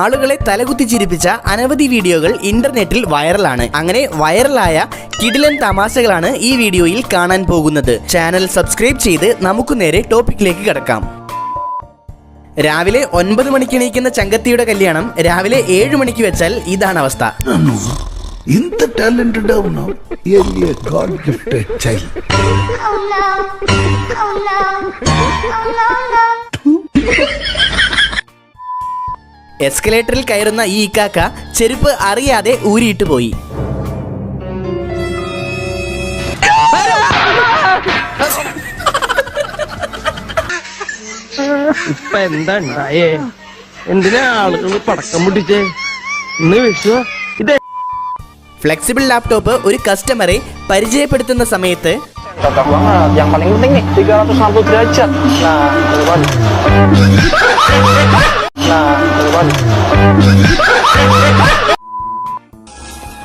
ആളുകളെ തലകുത്തി ചിരിപ്പിച്ച അനവധി വീഡിയോകൾ ഇന്റർനെറ്റിൽ വൈറലാണ്. അങ്ങനെ വൈറലായ കിടിലൻ തമാശകളാണ് ഈ വീഡിയോയിൽ കാണാൻ പോകുന്നത്. ചാനൽ സബ്സ്ക്രൈബ് ചെയ്ത് നമുക്ക് നേരെ ടോപ്പിക്കിലേക്ക് കടക്കാം. രാവിലെ 9 മണിക്ക് എണീക്കുന്ന ചങ്കത്തിയുടെ കല്യാണം രാവിലെ 7 മണിക്ക് വെച്ചാൽ ഇതാണ് അവസ്ഥ. ఇంత టాలెంటెడ్ ఉన్నావు గాడ్ గిఫ్టెడ్ చైల్డ్. എസ്കലേറ്ററിൽ കയറുന്ന ഈ ഇക്കാക്ക ചെരുപ്പ് അറിയാതെ ഊരിയിട്ട് പോയി. ഇപ്പൊ എന്താ ഉണ്ടായേ? എന്തിനാ ആളുകൾ പടക്കം പൊട്ടിച്ചേ? ഇന്ന് വിഷു. ഇത് ഫ്ലെക്സിബിൾ ലാപ്ടോപ്പ് ഒരു കസ്റ്റമറെ പരിചയപ്പെടുത്തുന്ന സമയത്ത് yang paling penting nih 360 derajat.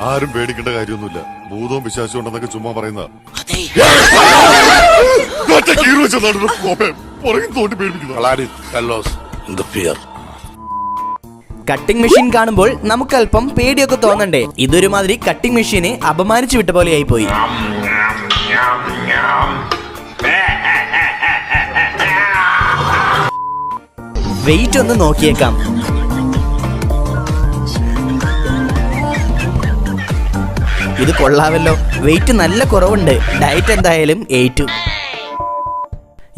ആരും പേടിക്കേണ്ട കാര്യമൊന്നുമില്ല. ഭൂതവും പിശാചും ഉണ്ടെന്നൊക്കെ ചുമ്മാ പറയുന്ന കട്ടിംഗ് മെഷീൻ കാണുമ്പോൾ നമുക്കല്പം പേടിയൊക്കെ തോന്നണ്ടേ? ഇതൊരുമാതിരി കട്ടിംഗ് മെഷീനെ അപമാനിച്ചു വിട്ട പോലെയായി പോയി. വെയിറ്റ് ഒന്ന് നോക്കിയേക്കാം. ഇത് കൊള്ളാവല്ലോ, വെയിറ്റ് നല്ല കുറവുണ്ട്. ഡയറ്റ് എന്തായാലും ഏറ്റു.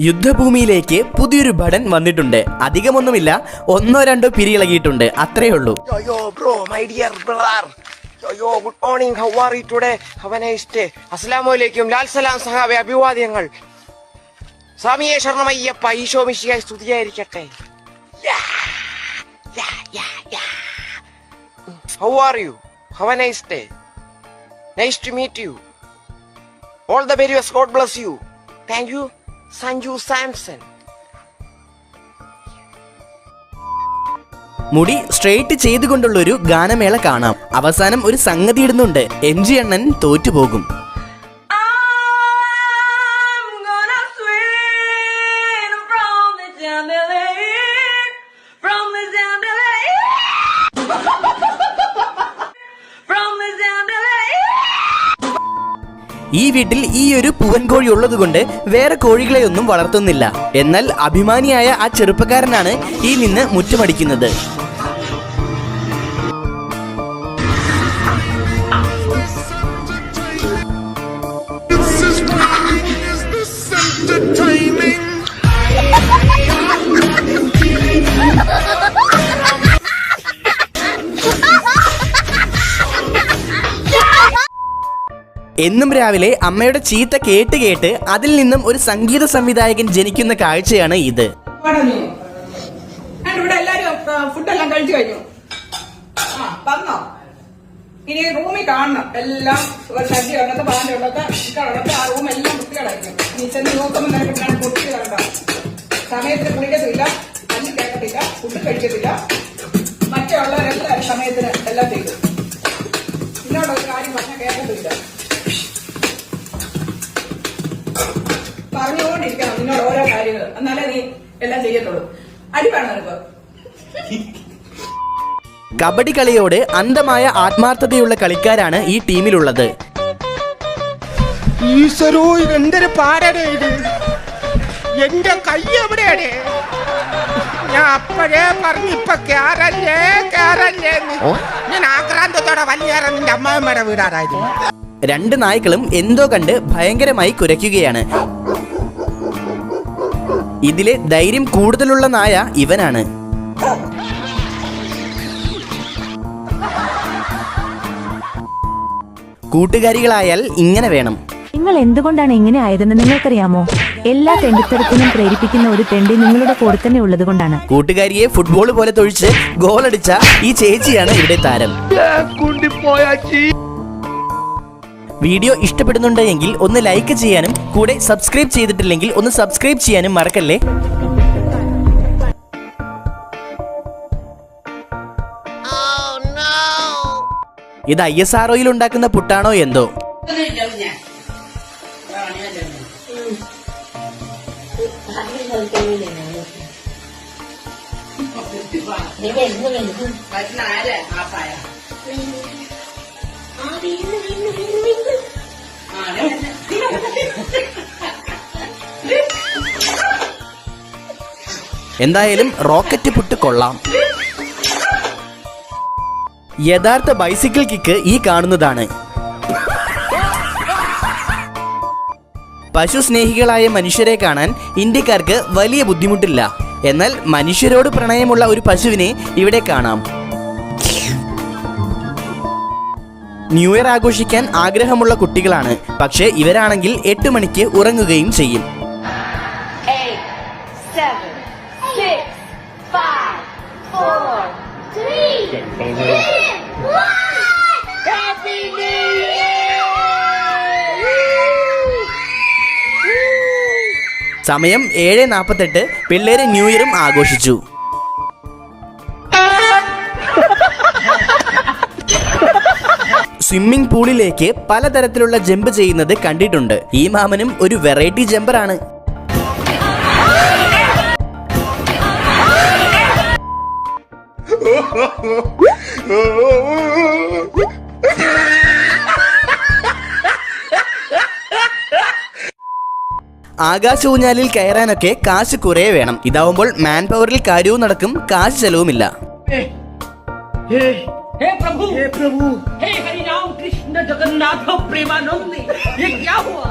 യുദ്ധഭൂമിയിലേക്ക് പുതിയൊരു ഭടൻ വന്നിട്ടുണ്ട്. അധികമൊന്നുമില്ല, 1-2 പിരി ഇളകിയിട്ടുണ്ട്, അത്രേ ഉള്ളൂ. Good morning, how are you today? Have A nice day. അസ്സലാമു അലൈക്കും. ലാൽ സലാം സഹാബേ, അഭിവാദ്യങ്ങൾ. സ്വാമിയേ ശരണമയ്യപ്പ, ഈശോ മിശിഹായെ സ്തുതിയായിരിക്കട്ടെ. How are you? Have A nice day. Nice to meet you. All the very best. God bless you. Thank you, Sanju Samson. മുടി straight ചെയ്തുകൊണ്ടുള്ളൊരു ഗാനമേള കാണാം. അവസാനം ഒരു സംഗതി ഇടുന്നുണ്ട്. MG അണ്ണൻ തോറ്റുപോകും. ഈ വീട്ടിൽ ഈ ഒരു പൂവൻ കോഴി ഉള്ളതുകൊണ്ട് വേറെ കോഴികളെയൊന്നും വളർത്തുന്നില്ല. എന്നാൽ അഭിമാനിയായ ആ ചെറുപ്പക്കാരനാണ് ഈ നിന്ന് മുറ്റമടിക്കുന്നത്. എന്നും രാവിലെ അമ്മയുടെ ചീത്ത കേട്ട് കേട്ട് അതിൽ നിന്നും ഒരു സംഗീത സംവിധായകൻ ജനിക്കുന്ന കാഴ്ചയാണ് ഇത്. ഇവിടെ എല്ലാരും ഫുഡെല്ലാം കഴിച്ചു കഴിഞ്ഞു. വന്നോ? ഇനി റൂമിൽ കാണണം. എല്ലാം സദ്യ ഉള്ളത്, പാലുള്ളത്, ഇട്ടുള്ളത്, ആ റൂം എല്ലാം വൃത്തികളായിരിക്കും. നീ ചെന്ന് നോക്കുമ്പോൾ നിനക്ക് പൊട്ടി കണ്ട സമയത്തിന് കുളിക്കത്തില്ല, അല്ല് കേൾക്കത്തില്ല, ഫുഡ് കഴിക്കത്തില്ല. മറ്റുള്ളവരെല്ലാവരും സമയത്തിന് എല്ലാം ചെയ്തു. ഇന്നോടൊരു കാര്യം പറഞ്ഞാൽ കേൾക്കത്തില്ല. പറഞ്ഞുകൊണ്ടിരിക്കണം നിന്നോട് ഓരോ കാര്യങ്ങൾ, എന്നാലേ നീ എല്ലാം ചെയ്യത്തുള്ളൂ. അടി വേണം നിനക്ക്. കബഡി കളിയോട് അന്ധമായ ആത്മാർത്ഥതയുള്ള കളിക്കാരാണ് ഈ ടീമിലുള്ളത്. ഈശ്വരോ, എന്തൊരു പാടേ ഇത്! എന്റെ കൈ എവിടെയാണ്? ഞാൻ അപ്പോഴേ പറഞ്ഞു ഇപ്പൊ കേറല്ലേ ഞാൻ ആക്രാന്തത്തോടെ വലിയേറെ നിന്റെ അമ്മാവന്മാരെ വീടാറായിരുന്നു. 2 നായ്ക്കളും എന്തോ കണ്ട് ഭയങ്കരമായി കുരയ്ക്കുകയാണ്. ഇതിലെ ധൈര്യം കൂടുതലുള്ള നായ ഇവനാണ്. കൂട്ടുകാരികളായാൽ ഇങ്ങനെ വേണം. നിങ്ങൾ എന്തുകൊണ്ടാണ് ഇങ്ങനെ ആയതെന്ന് നിങ്ങൾക്കറിയാമോ? എല്ലാ തെണ്ടിത്തരത്തിനും പ്രേരിപ്പിക്കുന്ന ഒരു തെണ്ടി നിങ്ങളുടെ കൂടെ തന്നെ ഉള്ളത് കൊണ്ടാണ്. കൂട്ടുകാരിയെ ഫുട്ബോൾ പോലെ തൊഴിച്ച് ഗോളടിച്ച ഈ ചേച്ചിയാണ് ഇവിടെ താരം. വീഡിയോ ഇഷ്ടപ്പെടുന്നുണ്ടെങ്കിൽ ഒന്ന് ലൈക്ക് ചെയ്യാനും കൂടെ സബ്സ്ക്രൈബ് ചെയ്തിട്ടില്ലെങ്കിൽ ഒന്ന് സബ്സ്ക്രൈബ് ചെയ്യാനും മറക്കല്ലേ. ഇത് ISROയിൽ ഉണ്ടാക്കുന്ന പുട്ടാണോ എന്തോ. Wow. ആര് ആപ്പായ എന്തായാലും റോക്കറ്റ് പുട്ട് കൊള്ളാം. യഥാർത്ഥ ബൈസിക്കിൾ കിക്ക് ഈ കാണുന്നതാണ്. പശു സ്നേഹികളായ മനുഷ്യരെ കാണാൻ ഇന്ത്യക്കാർക്ക് വലിയ ബുദ്ധിമുട്ടില്ല. എന്നാൽ മനുഷ്യരോട് പ്രണയമുള്ള ഒരു പശുവിനെ ഇവിടെ കാണാം. ന്യൂ ഇയർ ആഘോഷിക്കാൻ ആഗ്രഹമുള്ള കുട്ടികളാണ്. പക്ഷേ ഇവരാണെങ്കിൽ 8 മണിക്ക് ഉറങ്ങുകയും ചെയ്യും. 8, 7, 6, 5, 4, 3, 2, 1. Happy New Year! സമയം 7:48. പിള്ളേര് ന്യൂ ഇയറും ആഘോഷിച്ചു. സ്വിമ്മിംഗ് പൂളിലേക്ക് പലതരത്തിലുള്ള ജമ്പ് ചെയ്യുന്നത് കണ്ടിട്ടുണ്ട്. ഈ മാമനും ഒരു വെറൈറ്റി ജമ്പറാണ്. ആകാശ ഊഞ്ഞാലിൽ കയറാനൊക്കെ കാശ് കുറേ വേണം. ഇതാവുമ്പോൾ മാൻ പവറിൽ കാര്യവും നടക്കും, കാശ് ചെലവുമില്ല. हे प्रभु हे हरि राम कृष्ण जगन्नाथ प्रेमानंद ये क्या हुआ?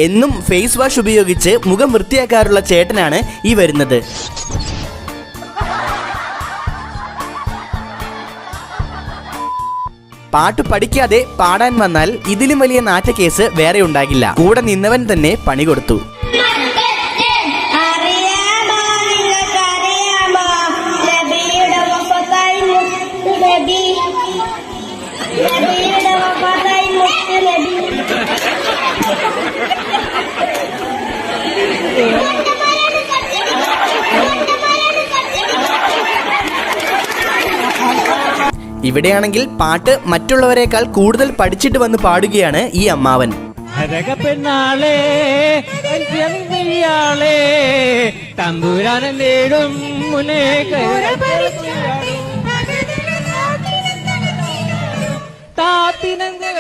എന്നും ഫേസ് വാഷ് ഉപയോഗിച്ച് മുഖം വൃത്തിയാക്കാറുള്ള ചേട്ടനാണ് ഈ വരുന്നത്. പാട്ട് പഠിക്കാതെ പാടാൻ വന്നാൽ ഇതിലും വലിയ നാറ്റ കേസ് വേറെ ഉണ്ടാകില്ല. കൂടെ നിന്നവൻ തന്നെ പണി കൊടുത്തു. ഇവിടെയാണെങ്കിൽ പാട്ട് മറ്റുള്ളവരെക്കാൾ കൂടുതൽ പഠിച്ചിട്ട് വന്ന് പാടുകയാണ് ഈ അമ്മാവൻ. തമ്പുരാനം നേടും മുന്നേ താത്തിനങ്കോ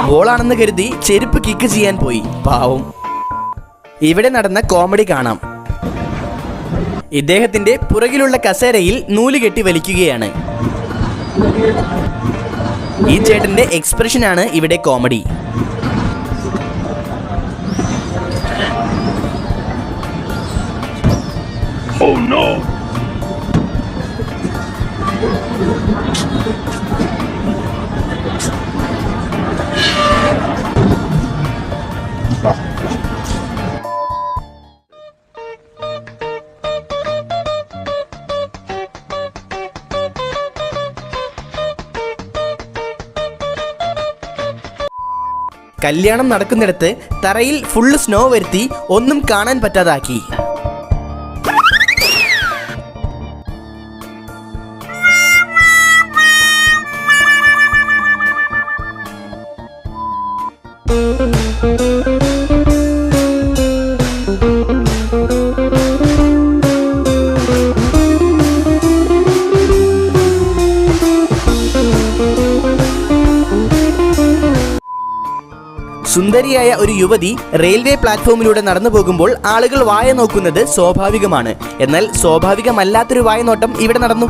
ബോളാണെന്ന് കരുതി ചെരുപ്പ് കിക്ക് ചെയ്യാൻ പോയി. പാവം. ഇവിടെ നടന്ന കോമഡി കാണാം. ഇദ്ദേഹത്തിന്റെ പുറകിലുള്ള കസേരയിൽ നൂല് കെട്ടി വലിക്കുകയാണ്. ഈ ചേട്ടന്റെ എക്സ്പ്രഷനാണ് ഇവിടെ കോമഡി. കല്യാണം നടക്കുന്നിടത്ത് തറയിൽ ഫുള്ള് സ്നോ വരുത്തി ഒന്നും കാണാൻ പറ്റാതാക്കി. സുന്ദരിയായ ഒരു യുവതി റെയിൽവേ പ്ലാറ്റ്ഫോമിലൂടെ നടന്നു പോകുമ്പോൾ ആളുകൾ വായ നോക്കുന്നത് സ്വാഭാവികമാണ്. എന്നാൽ സ്വാഭാവികമല്ലാത്തൊരു വായനോട്ടം ഇവിടെ നടന്നു.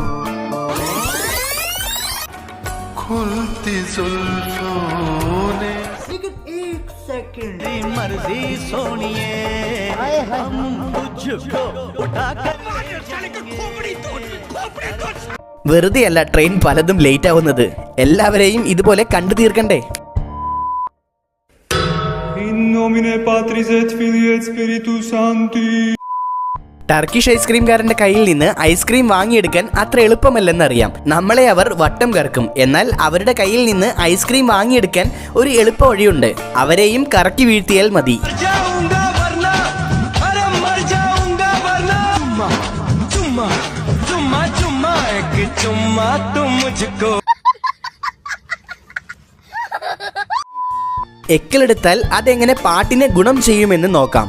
വെറുതെയല്ല ട്രെയിൻ പലതും ലേറ്റ് ആവുന്നത്. എല്ലാവരെയും ഇതുപോലെ കണ്ടു തീർക്കണ്ടേ. ടർക്കിഷ് ഐസ്ക്രീംകാരന്റെ കയ്യിൽ നിന്ന് ഐസ്ക്രീം വാങ്ങിയെടുക്കാൻ അത്ര എളുപ്പമല്ലെന്നറിയാം. നമ്മളെ അവർ വട്ടം കറക്കും. എന്നാൽ അവരുടെ കയ്യിൽ നിന്ന് ഐസ്ക്രീം വാങ്ങിയെടുക്കാൻ ഒരു എളുപ്പ വഴിയുണ്ട്. അവരെയും കറക്കി വീഴ്ത്തിയാൽ മതി. എക്കലെടുത്താൽ അതെങ്ങനെ പാട്ടിനെ ഗുണം ചെയ്യുമെന്ന് നോക്കാം.